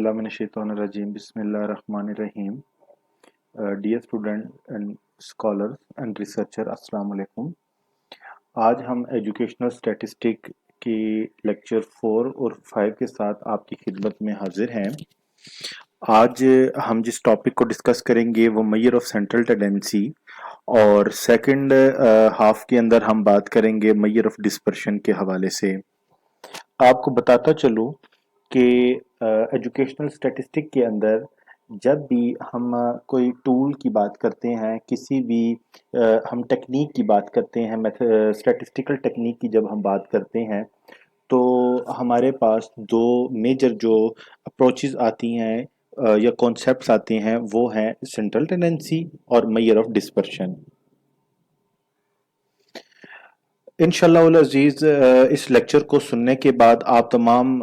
Auzubillahiminash-shaytanir-rajim. Bismillahir-Rahmanir-Rahim. Dear student and scholars and researcher, अस्सलाम वालेकुम। आज हम एजुकेशनल स्टैटिस्टिक की लेक्चर 4 और 5 के साथ आपकी खिदमत में हाजिर हैं। आज हम जिस टॉपिक को डिस्कस करेंगे वो मेजर ऑफ सेंट्रल टेंडेंसी और सेकंड हाफ के अंदर हम बात करेंगे मेजर ऑफ डिस्पर्शन के हवाले से। आपको बताता चलूं कि एजुकेशनल स्टैटिस्टिक के अंदर जब भी हम कोई टूल की बात करते हैं, किसी भी हम टेक्निक की बात करते हैं, स्टैटिस्टिकल टेक्निक की जब हम बात करते हैं तो हमारे पास दो मेजर जो अप्रोचेस आती हैं या कॉन्सेप्ट्स आते हैं वो हैं सेंट्रल टेंडेंसी और मेजर ऑफ डिस्पर्शन। इंशाल्लाह उल अज़ीज़ इस लेक्चर को सुनने के बाद आप तमाम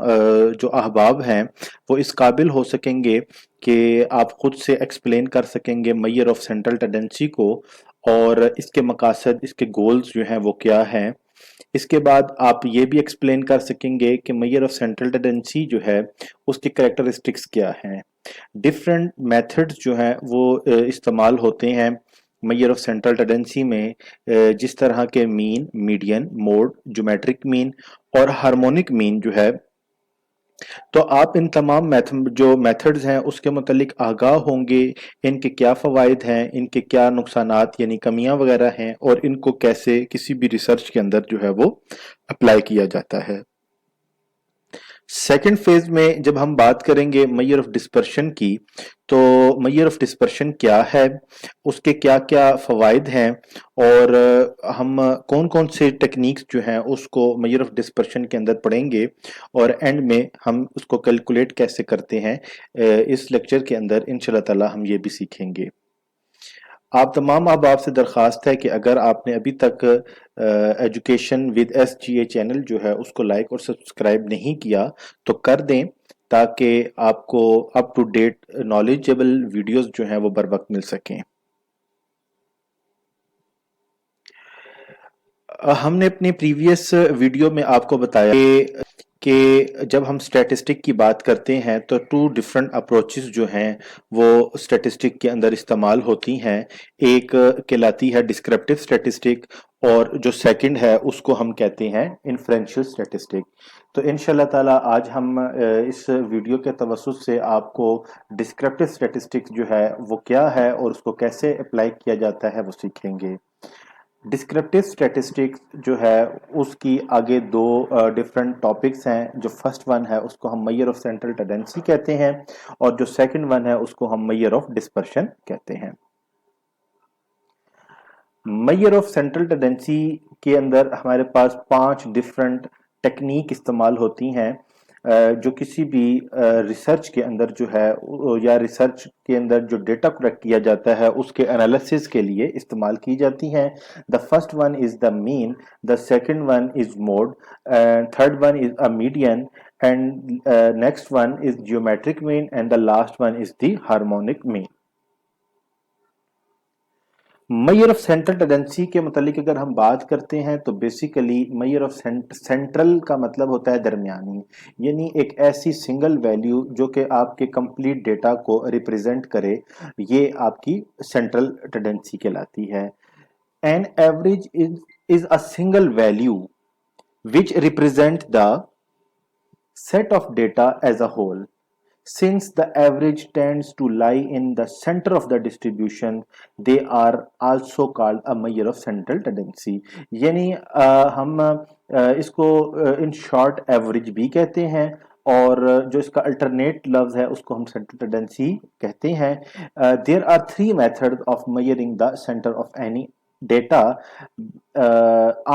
जो अहबाब हैं वो इस काबिल हो सकेंगे कि आप ख़ुद से एक्सप्लेन कर सकेंगे मेजर ऑफ सेंट्रल टेंडेंसी को और इसके मकासद, इसके गोल्स जो हैं वो क्या हैं। इसके बाद आप ये भी एक्सप्लेन कर सकेंगे कि मेजर ऑफ सेंट्रल टेंडेंसी जो है उसकी कैरेक्टरिस्टिक्स क्या हैं। डिफरेंट मेथड्स जो हैं वो इस्तेमाल होते हैं मेजर ऑफ सेंट्रल टेंडेंसी में, जिस तरह के mean, median, mode, geometric mean और हार्मोनिक मीन जो है, तो आप इन तमाम जो मेथड्स हैं उसके मुतालिक आगाह होंगे, इनके क्या फ़वाइद हैं, इनके क्या नुकसानात यानी कमियां वगैरह हैं और इनको कैसे किसी भी रिसर्च के अंदर जो है वो अप्लाई किया जाता है। सेकेंड फेज में जब हम बात करेंगे मेजर ऑफ डिस्पर्शन की, तो मेजर ऑफ डिस्पर्शन क्या है, उसके क्या क्या फ़वाइद हैं और हम कौन कौन से टेक्निक्स जो हैं उसको मेजर ऑफ डिस्पर्शन के अंदर पढ़ेंगे और एंड में हम उसको कैलकुलेट कैसे करते हैं, इस लेक्चर के अंदर इंशाल्लाह ताला हम ये भी सीखेंगे। आप तमाम अहबाब से दरख्वास्त है कि अगर आपने अभी तक एजुकेशन विद SGA चैनल जो है उसको लाइक और सब्सक्राइब नहीं किया तो कर दें, ताकि आपको up to date knowledgeable videos जो हैं वो बर वक्त मिल सकें। हमने अपनी प्रीवियस वीडियो में आपको बताया कि जब हम स्टैटिस्टिक की बात करते हैं तो टू डिफरेंट अप्रोचेस जो हैं वो स्टैटिस्टिक के अंदर इस्तेमाल होती हैं। एक कहलाती है डिस्क्रिप्टिव स्टैटिस्टिक और जो सेकंड है उसको हम कहते हैं इन्फ्रेंशियल स्टैटिस्टिक। तो इंशाल्लाह ताला आज हम इस वीडियो के तवस्सुत से आपको डिस्क्रिप्टिव स्टैटिस्टिक्स जो है वो क्या है और उसको कैसे अप्लाई किया जाता है वो सीखेंगे। डिस्क्रिप्टिव स्टैटिस्टिक्स जो है उसकी आगे दो डिफरेंट टॉपिक्स हैं। जो फर्स्ट वन है उसको हम मेजर ऑफ सेंट्रल टेंडेंसी कहते हैं और जो सेकंड वन है उसको हम मेजर ऑफ डिस्पर्शन कहते हैं। मेजर ऑफ सेंट्रल टेंडेंसी के अंदर हमारे पास 5 डिफरेंट टेक्निक इस्तेमाल होती हैं जो किसी भी रिसर्च के अंदर जो है या रिसर्च के अंदर जो डेटा कलेक्ट किया जाता है उसके एनालिसिस के लिए इस्तेमाल की जाती हैं। The first one is the mean, the second one is mode, and third one is a median, and next one is geometric mean, and the last one is the harmonic mean. Measure of central tendency के मतलब अगर हम बात करते हैं तो basically measure of central का मतलब होता है दरमियानी, यानी एक ऐसी सिंगल वैल्यू जो कि आपके कंप्लीट डेटा को रिप्रेजेंट करे, ये आपकी सेंट्रल टेंडेंसी कहलाती है। An average is a single value which represent the set of data as a whole. Since the average tends to lie in the center of the distribution, they are also called a measure of central tendency. यानी हम इसको in short average भी कहते हैं और जो इसका alternate लफ्ज है उसको हम सेंट्रल टेंडेंसी कहते हैं। There are 3 method of measuring the centre of any data.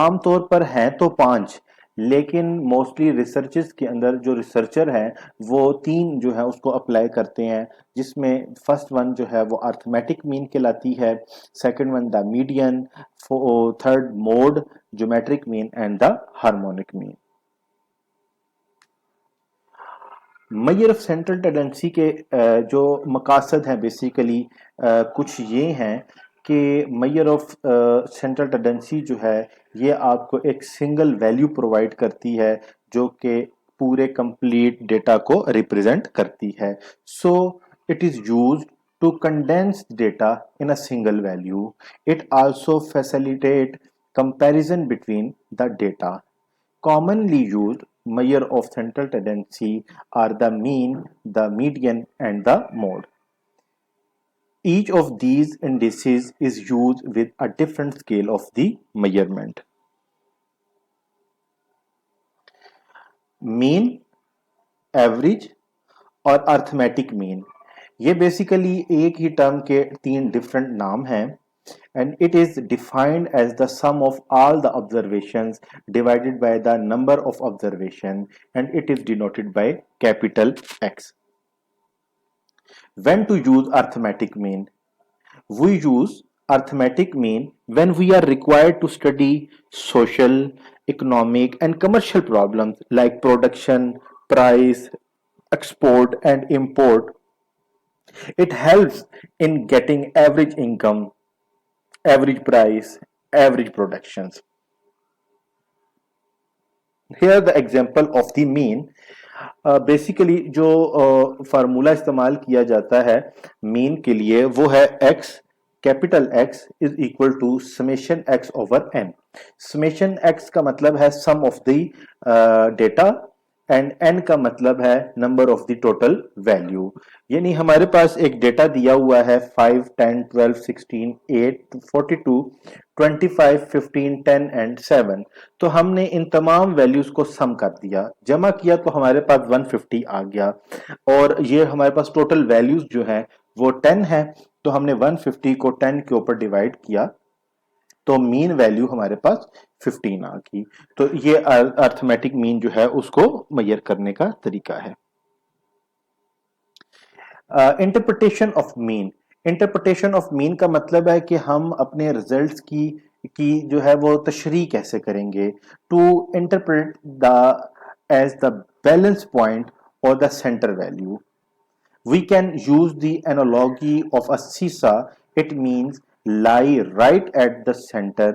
आमतौर पर हैं तो 5, लेकिन मोस्टली रिसर्चेस के अंदर जो रिसर्चर हैं वो 3 जो है उसको अप्लाई करते हैं, जिसमें फर्स्ट वन जो है वो अर्थमेटिक मीन कहलाती है, second one the median, third mode, geometric mean and the harmonic mean. Measure of central tendency के जो मकासद हैं बेसिकली कुछ ये हैं कि मेजर ऑफ सेंट्रल टेंडेंसी जो है ये आपको एक सिंगल वैल्यू प्रोवाइड करती है जो कि पूरे कंप्लीट डेटा को रिप्रेजेंट करती है. So it is used to condense data in a single value. It also facilitates comparison between the data. Commonly used measure of central tendency are the mean, the median, and the mode. Each of these indices is used with a different scale of the measurement. Mean, average और arithmetic mean, ये basically एक ही term के तीन different नाम हैं. And it is defined as the sum of all the observations divided by the number of observation and it is denoted by capital X. When to use arithmetic mean? We use arithmetic mean when we are required to study social, economic, and commercial problems like production, price, export, and import. It helps in getting average income, average price, average productions. Here the example of the mean. Basically जो formula इस्तेमाल किया जाता है mean के लिए वो है x capital X is equal to summation x over n. Summation x का मतलब है sum of the data and n का मतलब है number of the total value. यानी हमारे पास एक डेटा दिया हुआ है 5, 10, 12, 16, 8, 42, 25, 15, 10 एंड 7. तो हमने इन तमाम वैल्यूज को सम कर दिया, जमा किया तो हमारे पास 150 आ गया. और ये हमारे पास टोटल वैल्यूज जो है वो 10 है, तो हमने 150 को 10 के ऊपर डिवाइड किया तो मीन वैल्यू हमारे पास 15 आ गई. तो ये अर्थमेटिक मीन जो है उसको मेजर करने का तरीका है. Interpretation of mean. Interpretation of mean का मतलब है कि हम अपने रिजल्ट्स की जो है वो तशरीह कैसे करेंगे. To interpret the as the balance point और the centre value. We can use the analogy of a seesaw. It means lie right at the center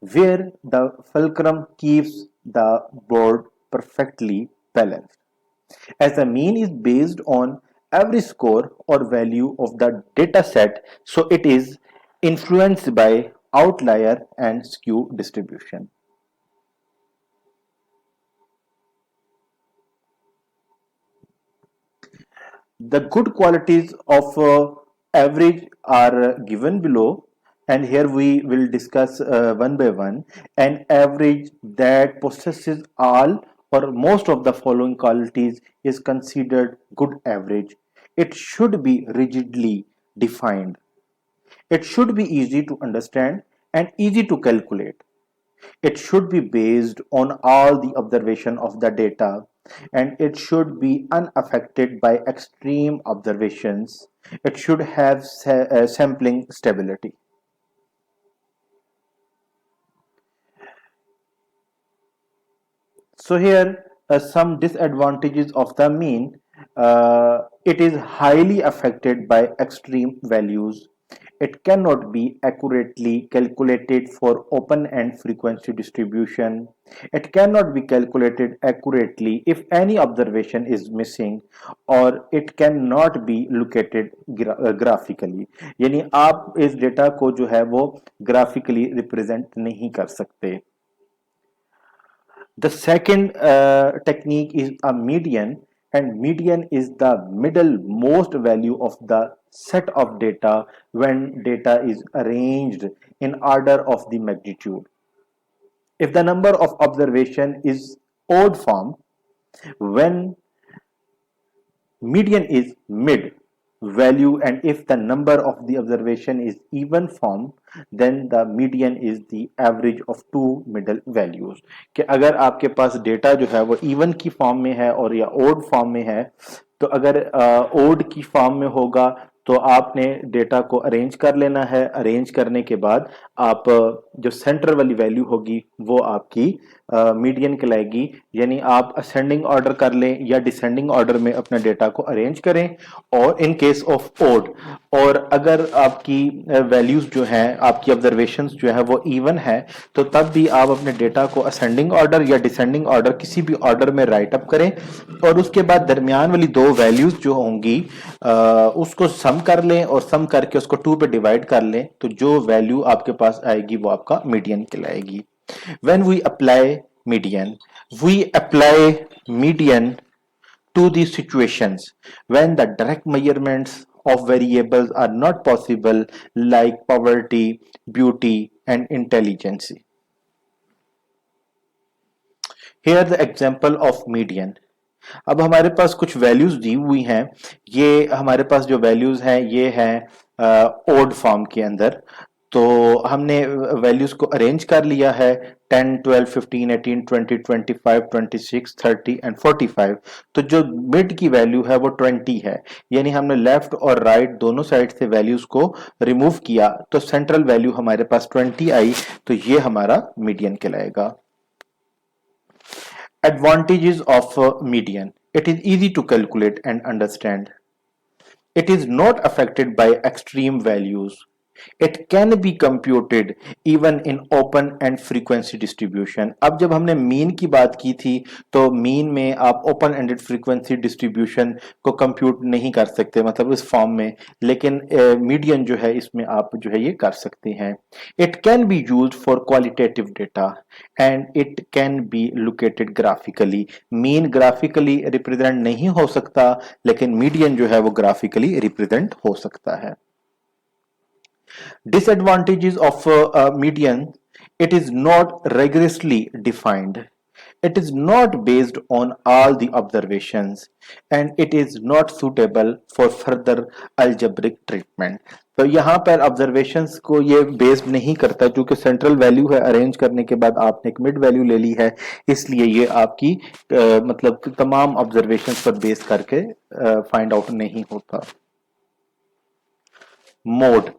where the fulcrum keeps the board perfectly balanced. As the mean is based on every score or value of the data set, so it is influenced by outlier and skew distribution. The good qualities of average are given below, and here we will discuss one by one. An average that possesses all or most of the following qualities is considered good average. It should be rigidly defined. It should be easy to understand and easy to calculate. It should be based on all the observation of the data, and it should be unaffected by extreme observations. It should have sampling stability. So here some disadvantages of the mean. It is highly affected by extreme values. It cannot be accurately calculated for open end frequency distribution. It cannot be calculated accurately if any observation is missing, or it cannot be located graphically. यानी आप इस data को जो है वो graphically represent नहीं कर सकते. The second technique is a median, and median is the middle most value of the set of data when data is arranged in order of the magnitude. If the number of observation is odd form, when median is mid value, and if the number of the observation is even form, then the median is the average of two middle values. कि अगर आपके पास data जो है वो even की form में है और या ओड फॉर्म में है, तो अगर ओड की फॉर्म में होगा तो आपने डेटा को अरेंज कर लेना है। अरेंज करने के बाद आप जो सेंटर वाली वैल्यू होगी वो आपकी मीडियन कहलाएगी। यानी आप असेंडिंग ऑर्डर कर लें या डिसेंडिंग ऑर्डर में अपने डेटा को अरेंज करें। और इन केस ऑफ ओड, और अगर आपकी वैल्यूज जो हैं, आपकी ऑब्जर्वेशंस जो है वो इवन है, तो तब भी आप अपने डेटा को असेंडिंग ऑर्डर या डिसेंडिंग ऑर्डर किसी भी ऑर्डर में राइट अप करें और उसके बाद दरमियान वाली दो वैल्यूज जो होंगी उसको सम कर लें और सम करके उसको 2 पे डिवाइड कर लें, तो जो वैल्यू आपके पास आएगी वो आपका मीडियन कहलाएगी। When we apply median to these situations when the direct measurements of variables are not possible, like poverty, beauty, and intelligence. Here the example of median. अब हमारे पास कुछ वैल्यूज दी हुई हैं। ये हमारे पास जो वैल्यूज हैं ये हैं ओड फॉर्म के अंदर। तो हमने वैल्यूज को अरेंज कर लिया है 10, 12, 15, 18, 20, 25, 26, 30 एंड 45। तो जो मिड की वैल्यू है वो 20 है। यानी हमने लेफ्ट और राइट दोनों साइड से वैल्यूज को रिमूव किया तो सेंट्रल वैल्यू हमारे पास 20 आई। तो ये हमारा मीडियन कहलाएगा। Advantages of median. It is easy to calculate and understand. It is not affected by extreme values. It can be computed even in open and frequency distribution. अब जब हमने मीन की बात की थी तो मीन में आप ओपन एंडेड फ्रीक्वेंसी डिस्ट्रीब्यूशन को कंप्यूट नहीं कर सकते, मतलब इस फॉर्म में, लेकिन मीडियन जो है इसमें आप जो है ये कर सकते हैं। It can be used for qualitative data and it can be located graphically. Mean graphically represent नहीं हो सकता, लेकिन मीडियन जो है वो ग्राफिकली रिप्रेजेंट हो सकता है। Disadvantages of median: it is not rigorously defined. It is not based on all the observations and it is not suitable for further algebraic treatment. तो यहाँ पर ऑब्जर्वेशंस को ये बेस्ड नहीं करता, क्योंकि सेंट्रल वैल्यू है, अरेंज करने के बाद आपने एक मिड वैल्यू ले ली है, इसलिए ये आपकी मतलब तमाम ऑब्जर्वेशंस पर बेस करके फाइंड आउट नहीं होता। Mode: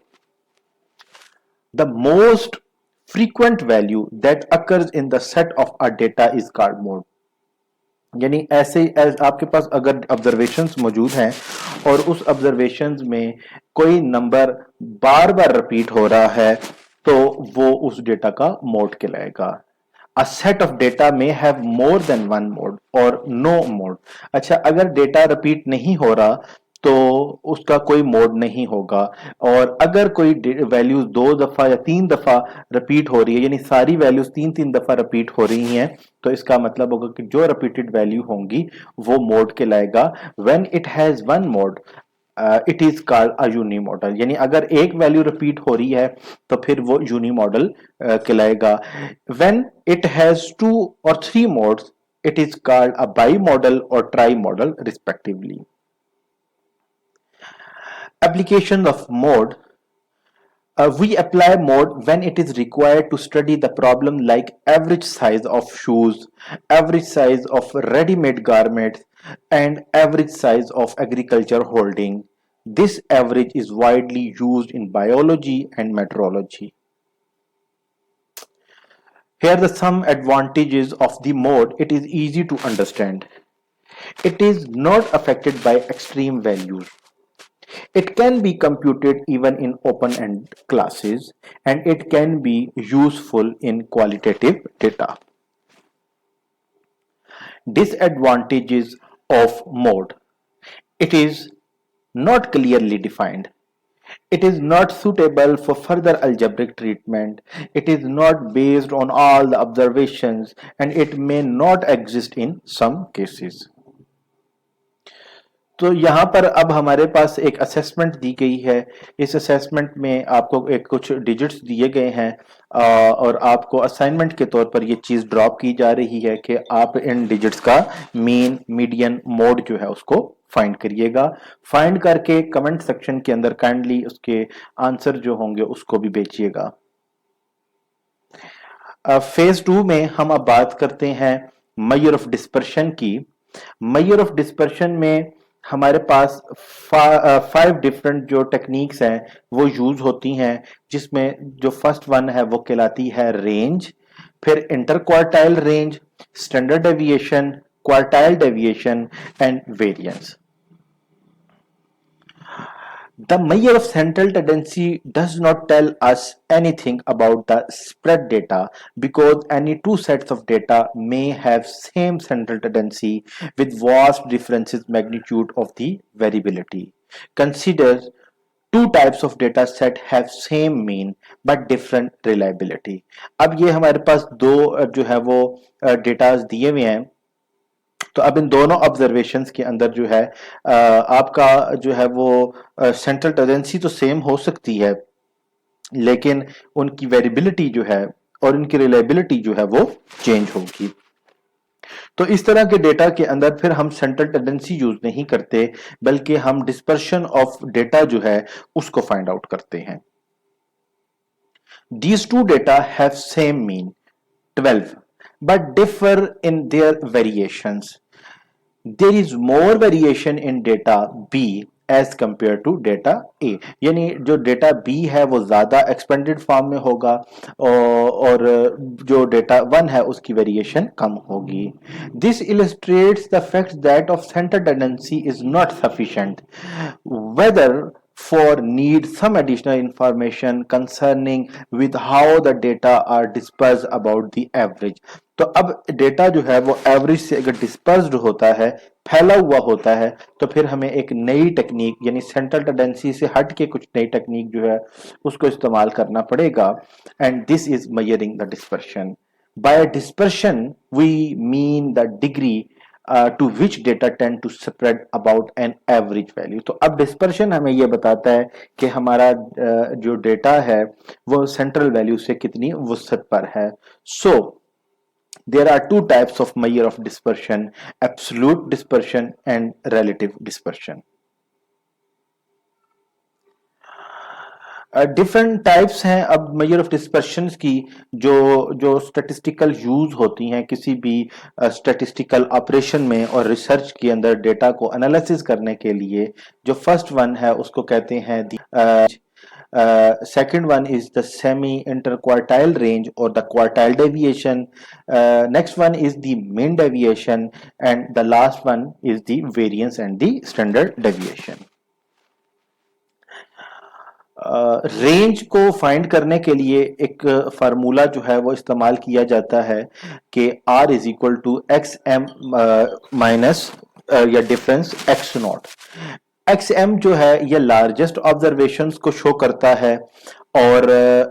the most frequent value that occurs in the set of a data is called mode. यानी ऐसे आपके पास अगर ऑब्जर्वेशंस मौजूद हैं और उस ऑब्जर्वेशंस में कोई नंबर बार बार रिपीट हो रहा है तो वो उस डेटा का मोड कहलाएगा। A set of data may have more than one mode or no mode. अच्छा, अगर डेटा रिपीट नहीं हो रहा तो उसका कोई मोड नहीं होगा, और अगर कोई वैल्यूज 2 दफा या 3 दफा रिपीट हो रही है, यानी सारी वैल्यूज 3-3 दफा रिपीट हो रही हैं, तो इसका मतलब होगा कि जो रिपीटेड वैल्यू होंगी वो मोड कहलाएगा। When it has one mode it is called a unimodal. यानी अगर एक वैल्यू रिपीट हो रही है तो फिर वो यूनी मॉडल कहलाएगा। व्हेन इट हैज 2 और 3 modes it is called a bimodal और trimodal respectively. Application of mode: we apply mode when it is required to study the problem, like average size of shoes, average size of ready-made garments, and average size of agriculture holding. This average is widely used in biology and meteorology. Here are some advantages of the mode. It is easy to understand. It is not affected by extreme values. It can be computed even in open-end classes, and it can be useful in qualitative data. Disadvantages of mode: it is not clearly defined. It is not suitable for further algebraic treatment. It is not based on all the observations, and it may not exist in some cases. तो यहाँ पर अब हमारे पास एक assessment दी गई है। इस assessment में आपको एक कुछ डिजिट्स दिए गए हैं और आपको असाइनमेंट के तौर पर ये चीज़ ड्रॉप की जा रही है कि आप इन डिजिट्स का मीन, मीडियन, मोड जो है उसको फाइंड करिएगा। फाइंड करके कमेंट सेक्शन के अंदर काइंडली उसके आंसर जो होंगे उसको भी भेजिएगा। फेज 2 में हम अब बात करते हैं मेजर ऑफ डिस्पर्शन की। मेजर ऑफ डिस्पर्शन में हमारे पास 5 डिफरेंट जो टेक्निक्स हैं वो यूज होती हैं, जिसमें जो फर्स्ट वन है वो कहलाती है रेंज, फिर inter quartile range, standard deviation, quartile deviation and variance. The measure of central tendency does not tell us anything about the spread data, because any two sets of data may have same central tendency with vast differences magnitude of the variability. Consider two types of data set have same mean but different reliability. अब ये हमारे पास दो जो है वो data दिए हुए हैं। तो अब इन दोनों ऑब्जर्वेशंस के अंदर जो है आपका जो है वो सेंट्रल टेंडेंसी तो सेम हो सकती है, लेकिन उनकी वेरिएबिलिटी जो है और इनकी रिलायबिलिटी जो है वो चेंज होगी। तो इस तरह के डेटा के अंदर फिर हम सेंट्रल टेंडेंसी यूज नहीं करते, बल्कि हम डिस्पर्शन ऑफ डेटा जो है उसको फाइंड आउट करते हैं। These two data have same mean 12 but differ in their variations. There is more variation in data B as compared to data A, यानी जो डेटा B है वो ज्यादा एक्सपेंडेड फॉर्म में होगा और जो डेटा 1 है उसकी वेरिएशन कम होगी। This illustrates the fact that of center tendency is not sufficient, whether for need some additional information concerning with how the data are dispersed about the average। तो अब data जो है वो एवरेज से अगर डिस्पर्स्ड होता है, फैला हुआ होता है, तो फिर हमें एक नई टेक्निक यानी सेंट्रल टेंडेंसी से हट के कुछ नई टेक्निक जो है उसको इस्तेमाल करना पड़ेगा। And this is measuring the dispersion. By dispersion we mean the degree to which data tend to spread about an average value. तो अब डिस्पर्शन हमें यह बताता है कि हमारा जो डेटा है वो सेंट्रल वैल्यू से कितनी वुसअत पर है। सो there are two types of measure of dispersion: absolute dispersion and relative dispersion। Different types हैं अब मेजर ऑफ डिस्पर्शंस की, जो जो स्टैटिस्टिकल यूज होती हैं किसी भी स्टैटिस्टिकल ऑपरेशन में और रिसर्च के अंदर डेटा को एनालिसिस करने के लिए। जो फर्स्ट वन है उसको कहते हैं second one is the semi interquartile range or the quartile deviation, next one is the mean deviation, and the last one is the variance and the standard deviation। Range को find करने के लिए एक formula जो है वो इस्तेमाल किया जाता है कि R is equal to X M minus या difference X naught. X M जो है ये लार्जेस्ट ऑब्जर्वेशंस को शो करता है और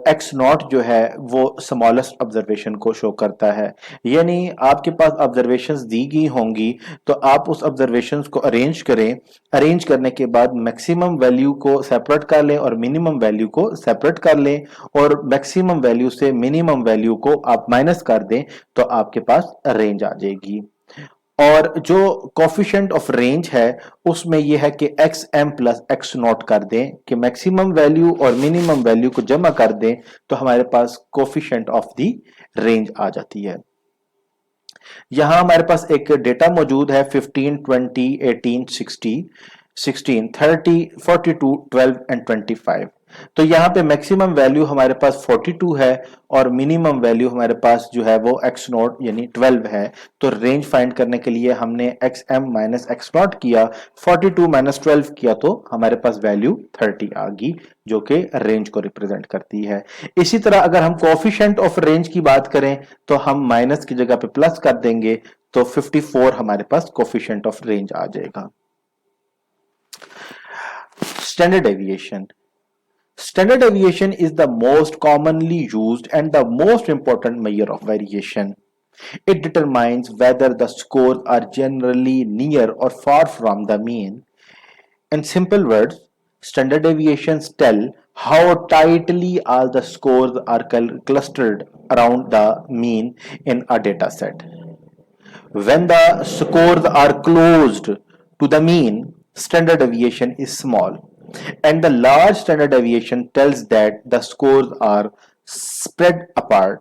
एक्स नॉट जो है वो स्मॉलेस्ट ऑब्जर्वेशन को शो करता है। यानी आपके पास ऑब्जर्वेशंस दी गई होंगी तो आप उस ऑब्जर्वेशंस को अरेंज करें, अरेंज करने के बाद मैक्सिमम वैल्यू को सेपरेट कर लें और मिनिमम वैल्यू को सेपरेट कर लें, और मैक्सिमम वैल्यू से मिनिमम वैल्यू को आप माइनस कर दें तो आपके पास रेंज आ जाएगी। और जो कोफिशिएंट ऑफ रेंज है उसमें यह है कि X M plus X naught कर दें कि मैक्सिमम वैल्यू और मिनिमम वैल्यू को जमा कर दें तो हमारे पास कोफिशिएंट ऑफ दी रेंज आ जाती है। यहां हमारे पास एक डेटा मौजूद है 15, 20, 18, 60, 16, 30, 42, 12 एंड 25। तो यहाँ पे मैक्सिमम वैल्यू हमारे पास 42 है और मिनिमम वैल्यू हमारे पास जो है वो x नॉट यानी 12 है। तो रेंज फाइंड करने के लिए हमने X M minus X naught किया, 42 माइनस 12 किया तो हमारे पास वैल्यू 30 आ गई जो कि रेंज को रिप्रेजेंट करती है। इसी तरह अगर हम कोएफिशिएंट ऑफ रेंज की बात करें तो हम माइनस की जगह पे प्लस कर देंगे तो 54 हमारे पास कोएफिशिएंट ऑफ रेंज आ जाएगा। Standard deviation. Standard deviation is the most commonly used and the most important measure of variation. It determines whether the scores are generally near or far from the mean. In simple words, standard deviations tell how tightly all the scores are clustered around the mean in a data set. When the scores are closed to the mean, standard deviation is small, and the large standard deviation tells that the scores are spread apart.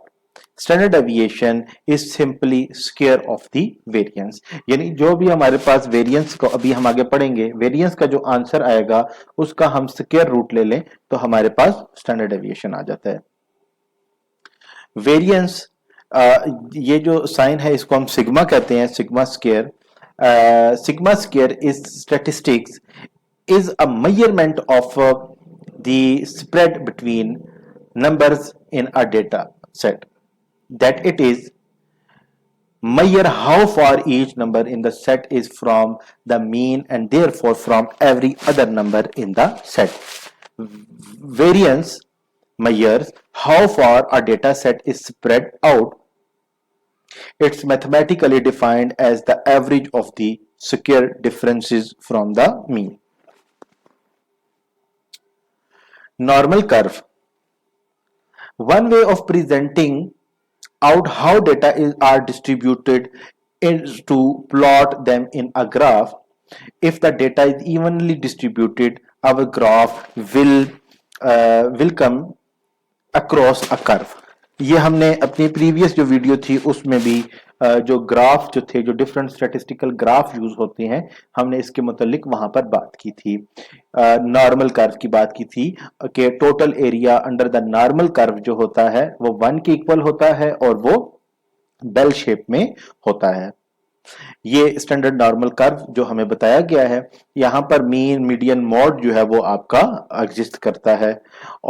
Standard deviation is simply square of the variance, यानी जो भी हमारे पास variance को अभी हम आगे पढ़ेंगे, variance का जो आंसर आएगा उसका हम स्क्वायर रूट ले लें तो हमारे पास स्टैंडर्ड डेविएशन आ जाता है। वेरिएंस, ये जो साइन है इसको हम सिग्मा कहते हैं, sigma square. Sigma square is statistics is a measurement of the spread between numbers in a data set, that it is measure how far each number in the set is from the mean and therefore from every other number in the set. Variance measures how far a data set is spread out. It's mathematically defined as the average of the square differences from the mean. Normal curve. One way of presenting out how data are distributed is to plot them in a graph. If the data is evenly distributed, our graph will come across a curve. ये हमने अपनी previous जो video थी उसमें भी जो graph जो थे, जो डिफरेंट स्टैटिस्टिकल ग्राफ यूज होते हैं, हमने इसके मुतालिक वहां पर बात की थी। नॉर्मल कर्व की बात की थी कि total area under the normal curve जो होता है वो 1 के इक्वल होता है और वो बेल शेप में होता है। ये स्टैंडर्ड नॉर्मल कर्व जो हमें बताया गया है, यहां पर मीन मीडियन मॉड जो है वो आपका एग्जिस्ट करता है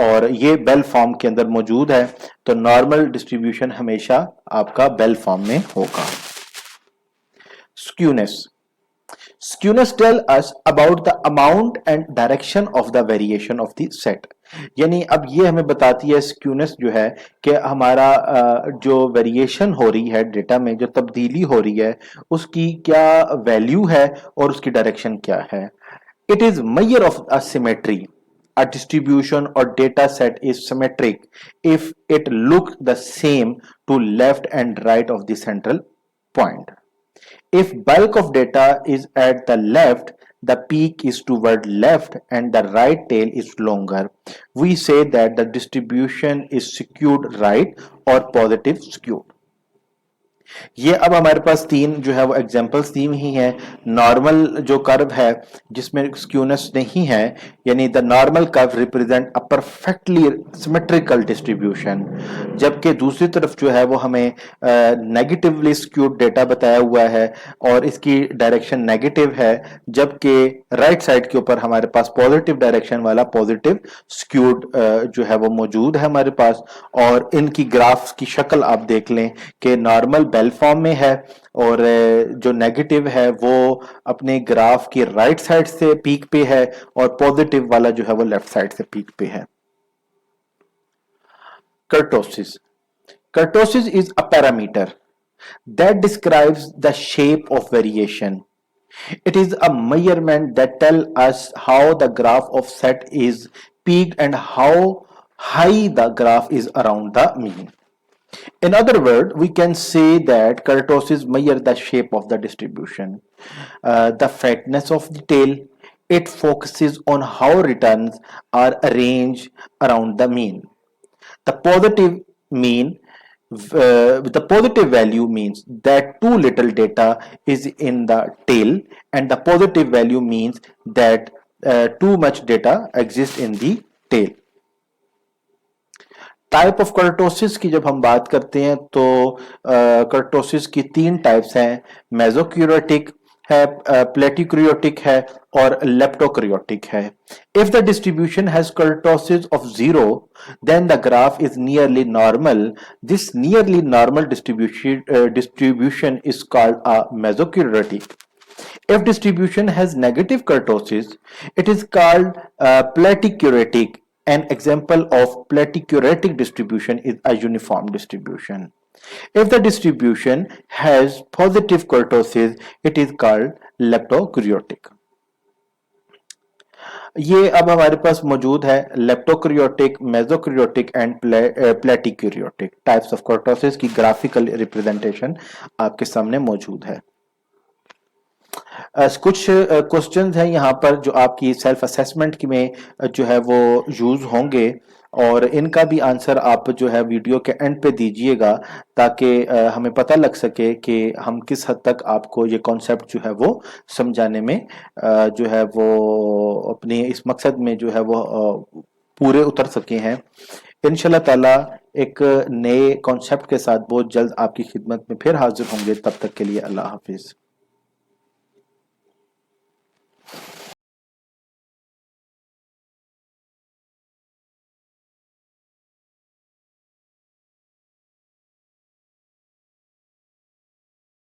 और ये बेल फॉर्म के अंदर मौजूद है, तो नॉर्मल डिस्ट्रीब्यूशन हमेशा आपका बेल फॉर्म में होगा। Skewness. Skewness tell us about the amount and direction of the variation of the set. यानी अब ये हमें बताती है स्क्यूनेस जो है कि हमारा जो वेरिएशन हो रही है डेटा में, जो तब्दीली हो रही है, उसकी क्या वैल्यू है और उसकी डायरेक्शन क्या है। It is measure of a symmetry. A distribution or data set is symmetric if it looks the same to left and right of the central point. If bulk of data is at the left, the peak is toward left and the right tail is longer. We say that the distribution is skewed right or positive skewed. ये अब हमारे पास तीन जो है वो examples दी हुई हैं। Normal जो कर्व है जिसमें स्क्यूनेस नहीं है, यानी the normal curve represent a perfectly symmetrical distribution, जबकि दूसरी तरफ जो है वो हमें नेगेटिवली स्क्यूड डेटा बताया हुआ है और इसकी डायरेक्शन नेगेटिव है, जबकि राइट साइड के ऊपर हमारे पास पॉजिटिव डायरेक्शन वाला पॉजिटिव स्क्यूड जो है वो मौजूद है हमारे पास। और इनकी ग्राफ्स की शक्ल आप देख लें कि नॉर्मल बेल फॉर्म में है और जो नेगेटिव है वो अपने ग्राफ की राइट साइड से पीक पे है और पॉजिटिव वाला जो है वो लेफ्ट साइड से पीक पे है। Kurtosis. Kurtosis is a parameter that describes the shape of variation. It is a measurement that tells us how the graph of set is peaked and how high the graph is around the mean. In other words, we can say that kurtosis measure the shape of the distribution. The fatness of the tail, it focuses on how returns are arranged around the mean. The positive mean, the positive value means that too little data is in the tail, and the positive value means that too much data exists in the tail. Type of kurtosis की जब हम बात करते हैं तो kurtosis की तीन types हैं। मेसोक्यूरेटिक है, प्लेटिक्रियोटिक है और लेप्टोक्रियोटिक है। If the distribution has kurtosis of 0 then the graph is nearly normal. This nearly normal distribution is called a mesocuratic. If distribution has negative kurtosis, it is called platicuratic. An example of platicuratic distribution is a uniform distribution. If the distribution has positive kurtosis, it is called leptocuriotic. ये अब हमारे पास मौजूद है लेप्टोक्रियोटिक, मेसोक्रियोटिक and प्लेटिक्रियोटिक types of kurtosis की graphical representation आपके सामने मौजूद है। कुछ क्वेश्चंस हैं यहाँ पर जो आपकी सेल्फ असेसमेंट की में जो है वो यूज होंगे और इनका भी आंसर आप जो है वीडियो के एंड पे दीजिएगा, ताकि हमें पता लग सके कि हम किस हद तक आपको ये कॉन्सेप्ट जो है वो समझाने में जो है वो अपने इस मकसद में जो है वो पूरे उतर सके हैं। इंशाल्लाह ताला एक नए कॉन्सेप्ट के साथ बहुत जल्द आपकी खिदमत में फिर हाजिर होंगे। तब तक के लिए अल्लाह हाफिज।